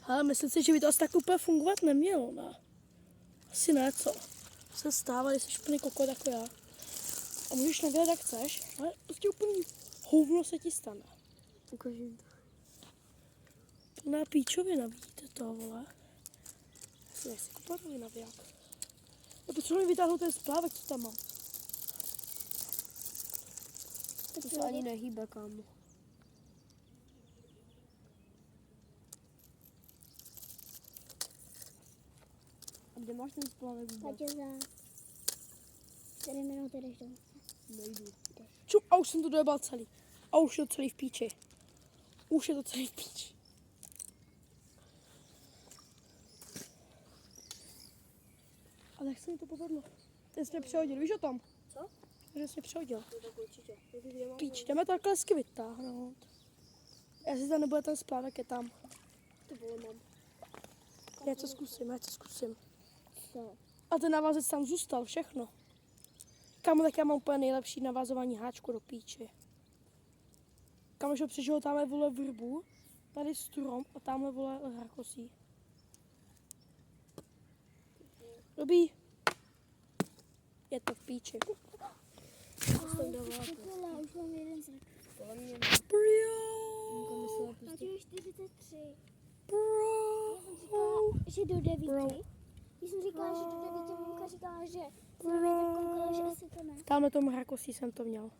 Ale myslím si, že by to asi tak úplně fungovat nemělo, ne? Asi ne, co? Se stává, jsi úplný kokot jako já. A můžeš nedělat, jak chceš, ale prostě úplný hovno se ti stane. Ukažím to. Plná píčovina, vidíte to, vole? Já si nechci kupovat nový naviják. Já potřebuji vytáhnout ten splávek, co tam mám. To se ani nehýbe, kámo. A kde máš ten splavek vůbec? Tati za 4 minuty jdeš domů. Nejdu. Čup, a už jsem to dojebal celý. A už je to celý v píči. Už je to celý v píči. Ale jak se mi to povedlo? Ten jsi mě přehodil, víš o tom? Co? Že jsi mě přehodil. No tak určitě. Píč, jdeme to takhle hezky vytáhnout. Jestli tam nebude ten splávek, je tam. Ty vole, mám. Já to zkusím. Co? A ten navázec tam zůstal, všechno. Kámo, tak já mám úplně nejlepší navázování háčku do píči. Kámo, že přežil tamhle vole vrbu, tady strom a tamhle vole rakosí. Dobrý. Je to v píči. Už mám jeden zrak. Podle mě Bro. Tati už 43. Bro. Že do 9. Bro. Když jsem říkala, že do 9, mamka říkala, že jsem na mě tak koukala, že asi to ne. Tamhle tomu rakosí jsem to měl.